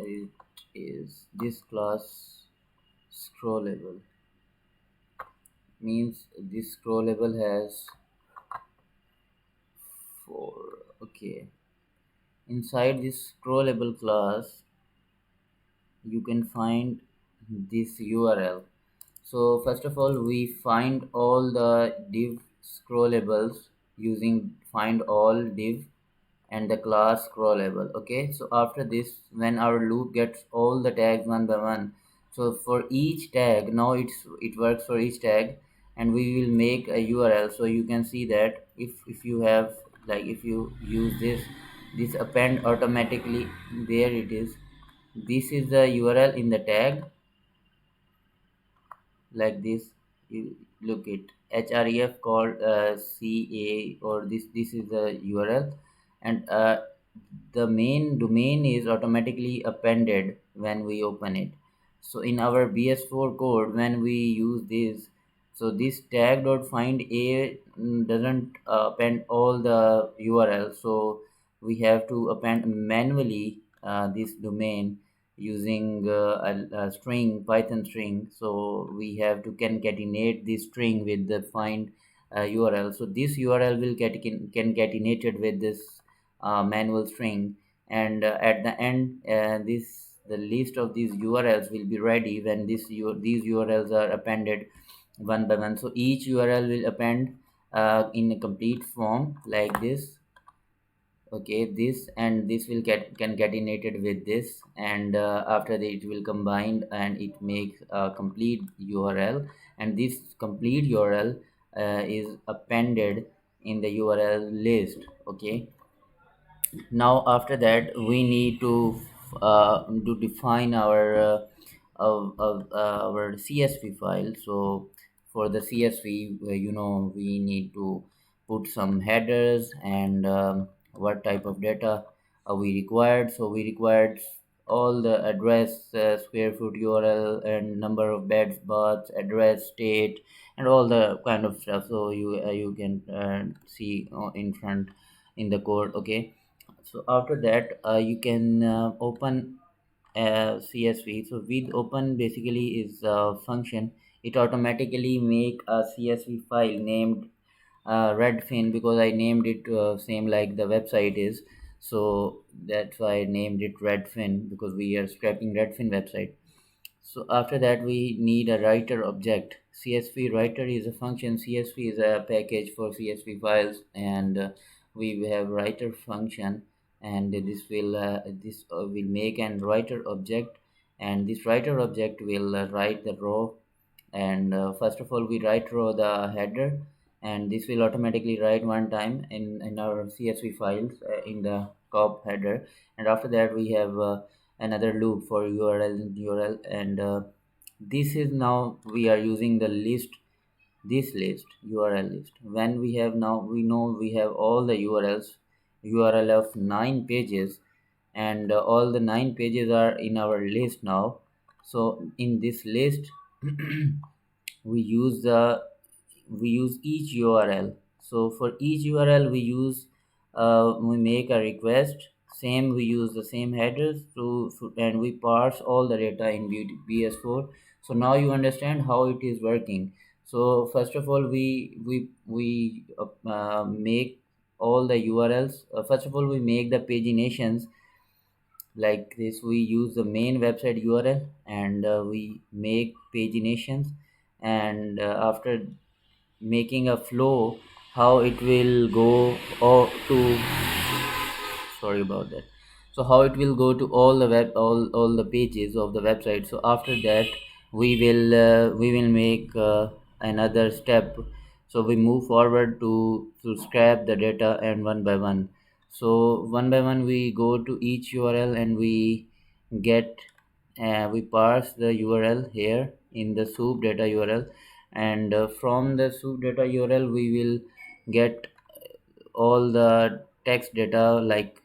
it is this class scrollable, means this scrollable has four. Okay, inside this scrollable class you can find this URL. So first of all, we find all the div scrollables using find all div and the class scrollable. Okay, so after this, when our loop gets all the tags one by one, so for each tag, now it works for each tag, and we will make a URL. So you can see that if you have, like, if you use this append automatically, there it is. This is the URL in the tag, like this. You look it href called ca, or this is the URL, and the main domain is automatically appended when we open it. So in our bs4 code, when we use this, so this tag dot find a doesn't append all the URL, so we have to append manually this domain using a string, Python string. So we have to concatenate this string with the find URL. So this URL will get concatenated with this manual string, and at the end, the list of these URLs will be ready when these URLs are appended one by one. So each URL will append in a complete form like this. Okay, this and this will get concatenated with this, and after that it will combine and it makes a complete URL, and this complete URL is appended in the URL list. Okay, now after that we need to define our CSV file. So for the CSV, we need to put some headers and what type of data we required. So we required all the address, square foot, URL, and number of beds, baths, address, state, and all the kind of stuff. So you can see in front in the code. Okay, so after that you can open CSV. So with open basically is a function. It automatically make a CSV file named Redfin, because I named it same like the website is. So that's why I named it Redfin, because we are scraping Redfin website. So after that we need a writer object. CSV writer is a function. CSV is a package for CSV files, and we have writer function, and this will make an writer object, and this writer object will write the row. And first of all we write row the header, and this will automatically write one time in our CSV files in the top header. And after that we have another loop for URL, and this is now we are using the list, this list, URL list. When we have, now we know we have all the URL of 9 pages, and all the 9 pages are in our list now. So in this list we use each URL. So for each URL we make a request. Same, we use the same headers and we parse all the data in BS4. So now you understand how it is working. So first of all we make all the URLs. First of all we make the paginations like this. We use the main website URL, and we make paginations, and after making a flow, how it will go or to, sorry about that, so how it will go to all the all the pages of the website. So after that we will make another step. So we move forward to scrap the data, and one by one, so one by one we go to each URL, and get we parse the URL here in the soup data URL, and from the soup data URL we will get all the text data, like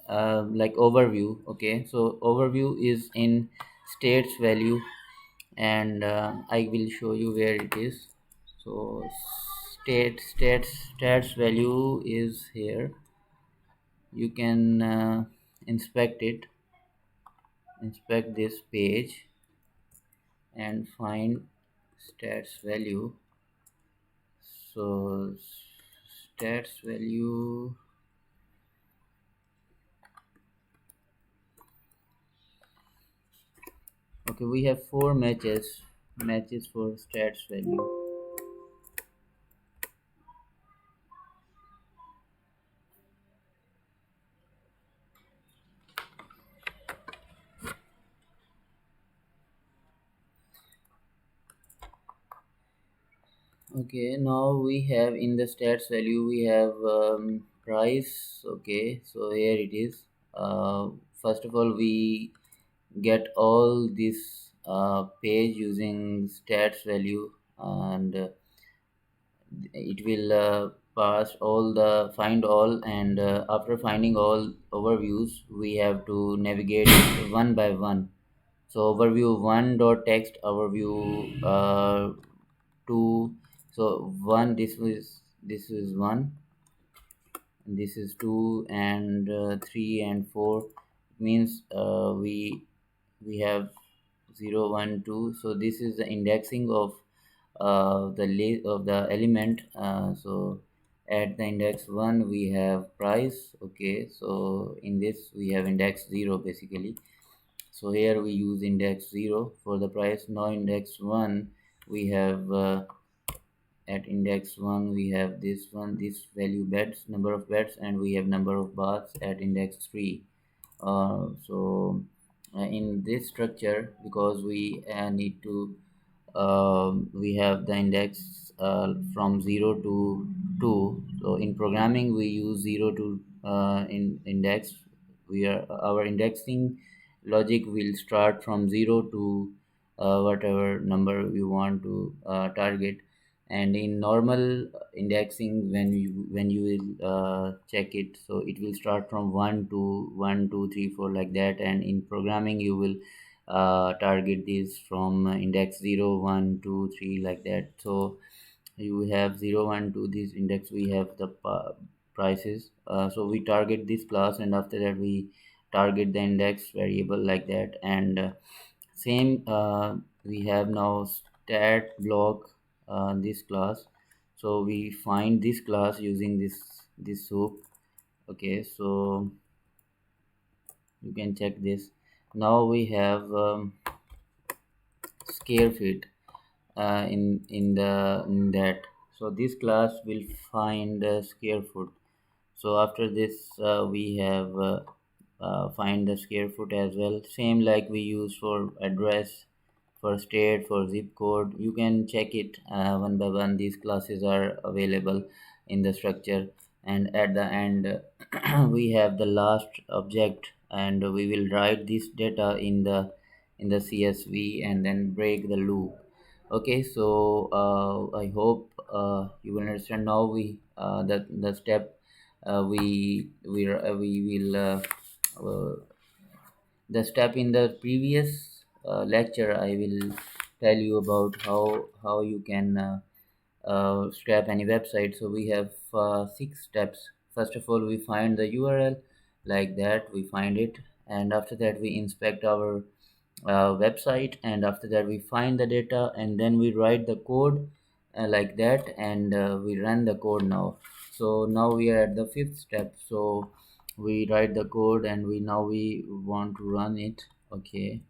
overview. Okay, so overview is in states value, and I will show you where it is. So stats value is here. You can inspect it. inspect this page and find stats value. So stats value, okay, we have four matches for stats value. Okay, now we have in the stats value we have price. Okay, so here it is. First of all, we get all this page using stats value, and it will pass all the find all, and after finding all overviews we have to navigate one by one. So overview 1 dot text, overview 2. So 1, this is 1, this is 2, and 3 and 4 means we have 0 1 2. So this is the indexing of of the element. So at the index 1 we have price. Okay, so in this we have index 0 basically. So here we use index 0 for the price. Now index 1 we have at index 1 we have this value beds, number of beds, and we have number of baths at index 3. In this structure, because we need to we have the index from 0 to 2. So in programming we use 0 to in index. We are our indexing logic will start from 0 to whatever number we want to target. And in normal indexing, when you will check it, so it will start from 1 to 1 2 3 4 like that. And in programming you will target this from index 0 1 2 3 like that. So you have 0 1 2, this index we have the prices. So we target this class, and after that we target the index variable like that. And same we have now stat block this class. So we find this class using this soup. Okay, so you can check this. Now we have scare fit in that. So this class will find scare foot. So after this we have find the square foot as well, same like we use for address, for state, for zip code. You can check it one by one. These classes are available in the structure. And at the end we have the last object, and we will write this data in the CSV and then break the loop. Okay, so I hope you will understand now. The step we will uh, the step in the previous lecture. I will tell you about how you can scrap any website. So we have 6 steps. First of all, we find the URL, like that we find it, and after that we inspect our website, and after that we find the data, and then we write the code like that, and we run the code now. So now we are at the 5th step. So we write the code, and we want to run it. Okay,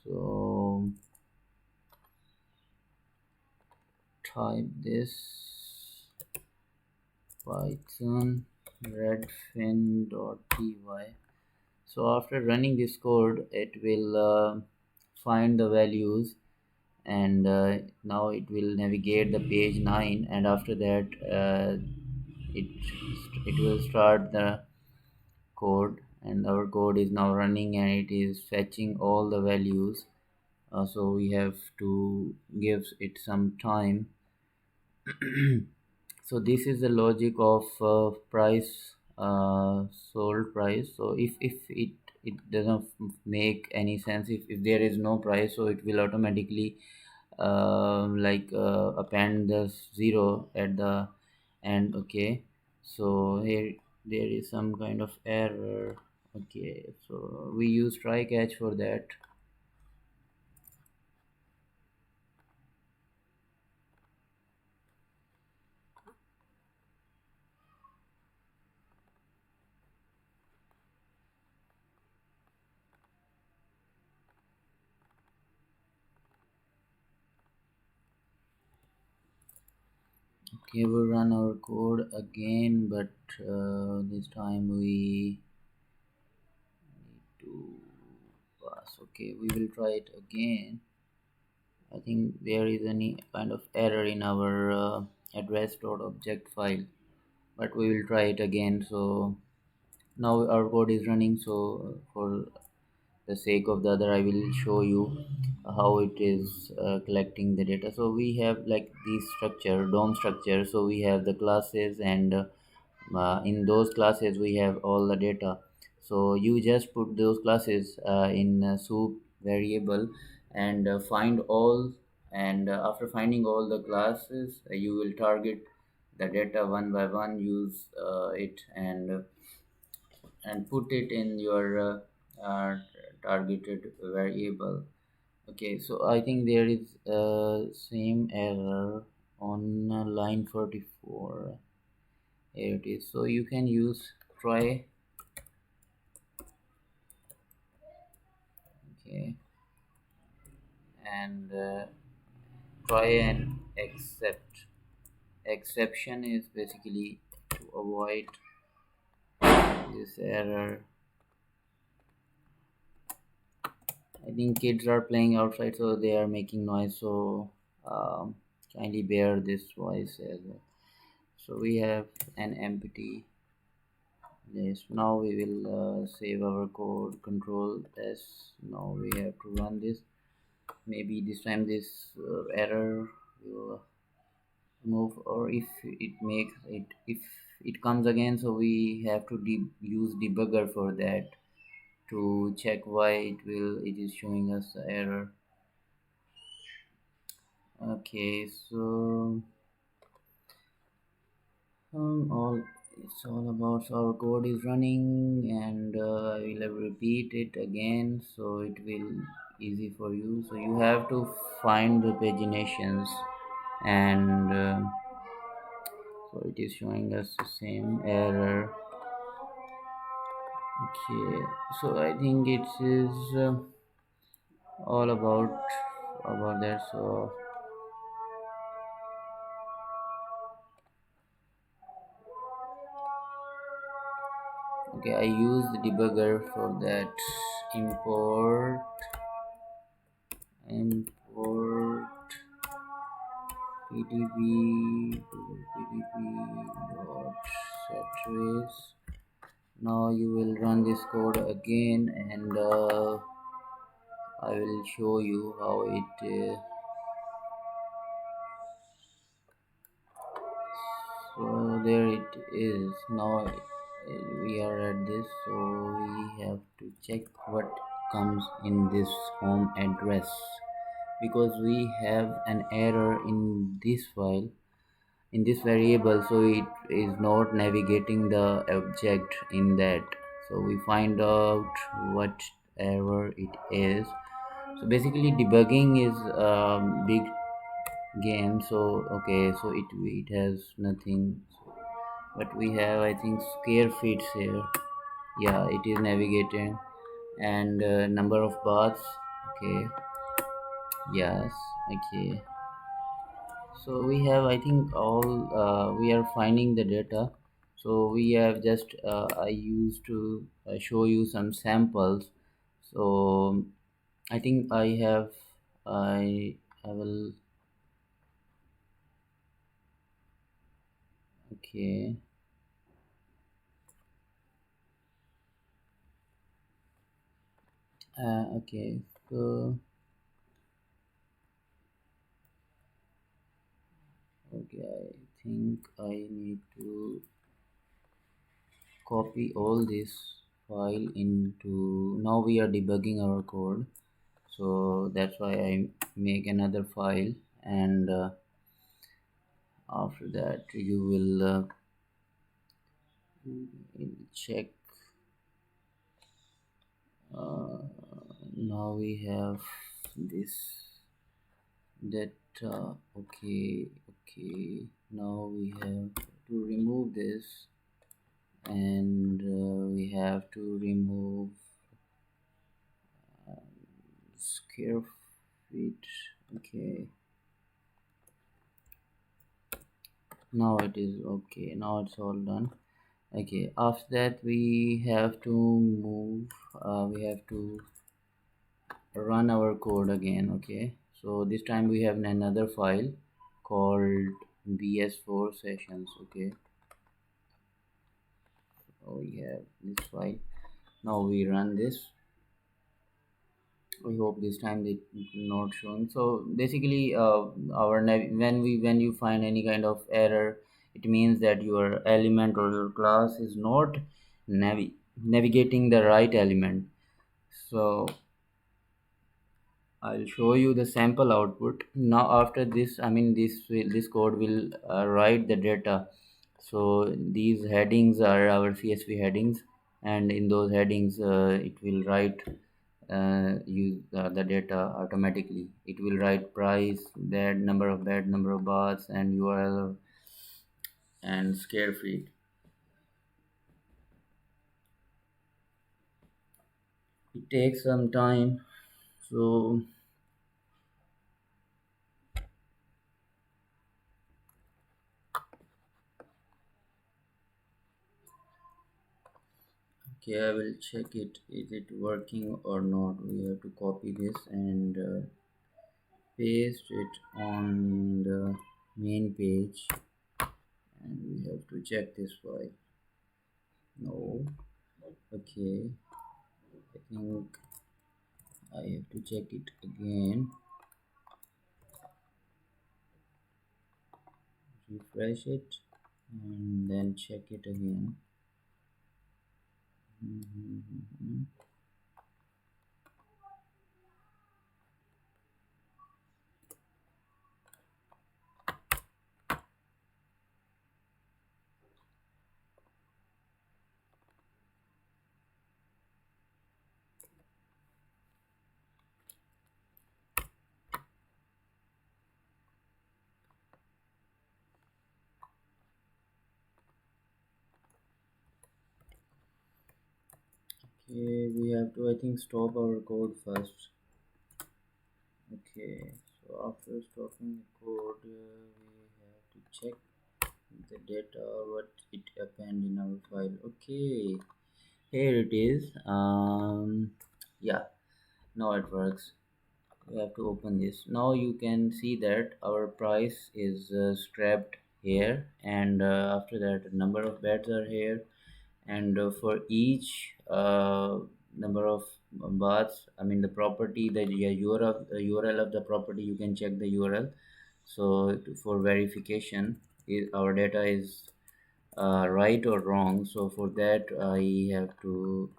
so type this Python redfin.py. So after running this code, it will find the values, and now it will navigate the page 9, and after that it it will start the code, and our code is now running, and it is fetching all the values. So we have to give it some time. So this is the logic of price, sold price. So if it doesn't make any sense, if there is no price, so it will automatically append the 0 at the end. Okay, so here there is some kind of error. Okay, so we use try catch for that. Okay, we'll run our code again, but this time we need to pass. Okay, we will try it again. I think there is any kind of error in our address.object file, but we will try it again. So now our code is running. So for the sake of the other, I will show you how it is collecting the data. So we have like this structure, DOM structure. So we have the classes, and in those classes we have all the data. So you just put those classes in soup variable, and find all, and after finding all the classes, you will target the data one by one, use it, and put it in your targeted variable. Okay, so I think there is same error on line 44. Here it is. So you can use try. Okay, and try and accept. Exception is basically to avoid this error. I think kids are playing outside, so they are making noise. So kindly bear this voice as well. So we have an empty list. Now we will save our code. Control S. Now we have to run this. Maybe this time this error will move, or if it makes it, if it comes again, so we have to use debugger for that to check why it is showing us the error. Okay, so all it's all about, so our code is running, and I will repeat it again so it will easy for you. So you have to find the paginations, and so it is showing us the same error. Okay, so I think it is all about that. So okay, I use the debugger for that. Import pdb dot set trace. Now you will run this code again, and I will show you how it so there it is. Now we are at this, so we have to check what comes in this home address, because we have an error in this file, in this variable, so it is not navigating the object in that. So we find out what error it is. So basically debugging is big game. So okay, so it has nothing, but we have, I think, scare feeds here. Yeah, it is navigating, and number of baths. Okay, yes. Okay, so we have, I think, all we are finding the data. So we have just I used to show you some samples. So I think I will. Okay, okay, so okay, I think I need to copy all this file into, now we are debugging our code, so that's why I make another file, and after that you will check uh, now we have this data. Okay, now we have to remove this, and we have to remove square feet. Okay, now it is okay, now it's all done. Okay, after that we have to move, we have to run our code again. Okay, so this time we have another file called bs4 sessions. Okay, so we have this file. Now we run this. We hope this time it not showing. So basically when you find any kind of error, it means that your element or your class is not navigating the right element. So I'll show you the sample output. Now after this, I mean this code will write the data. So these headings are our CSV headings, and in those headings it will write use the data automatically. It will write price, bed, number of baths, and URL and scare feed. It takes some time. So okay, I will check it. Is it working or not? We have to copy this and paste it on the main page, and we have to check this file. No. Okay, I think I have to check it again. Refresh it and then check it again. Mhm. Okay, we have to, I think, stop our code first. Okay, so after stopping the code, we have to check the data, what it append in our file. Okay, here it is. Yeah, now it works. We have to open this. Now you can see that our price is scrapped here, and after that number of beds are here, and for each number of baths, I mean the property, the URL of the property, you can check the URL. So for verification, our data is right or wrong. So for that I have to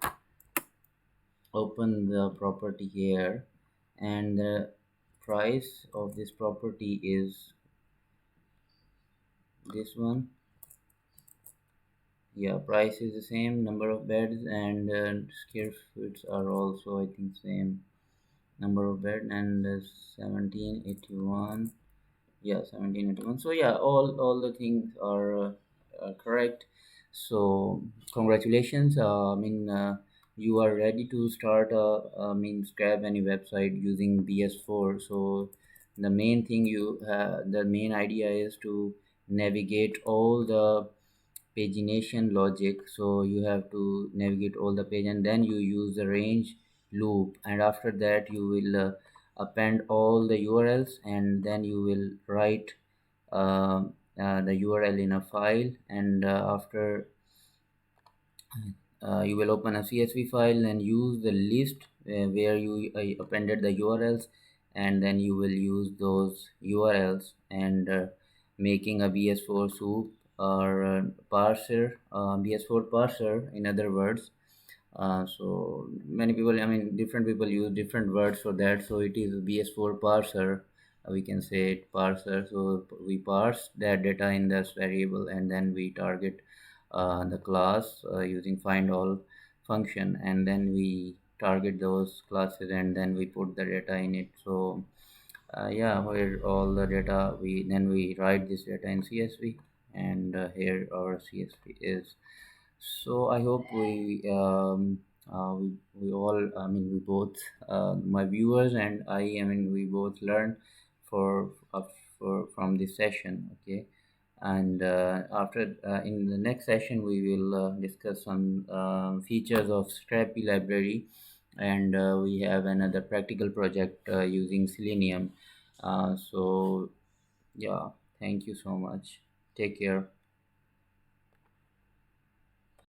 open the property here, and the price of this property is this one. Yeah, price is the same, number of beds and square feet are also, I think, same number of bed, and 1781. Yeah, 1781. So yeah, all the things are correct. So congratulations. You are ready to start I mean scrap any website using bs4. So the main idea is to navigate all the pagination logic. So you have to navigate all the page, and then you use the range loop, and after that you will append all the urls, and then you will write uh, the url in a file, and after you will open a CSV file and use the list where you appended the URLs, and then you will use those URLs and making a BS4 soup or parser, BS4 parser, in other words. So many people, I mean, different people use different words for that. So it is BS4 parser. We can say it parser. So we parse that data in this variable, and then we target the class using find all function, and then we target those classes, and then we put the data in it. So yeah, where all the data, we write this data in CSV, and here our CSV is. So I hope we all, I mean, we both, my viewers and I mean, we both learn for, from this session. Okay. And after in the next session we will discuss some features of Scrappy library, and we have another practical project using Selenium. So yeah, thank you so much. Take care.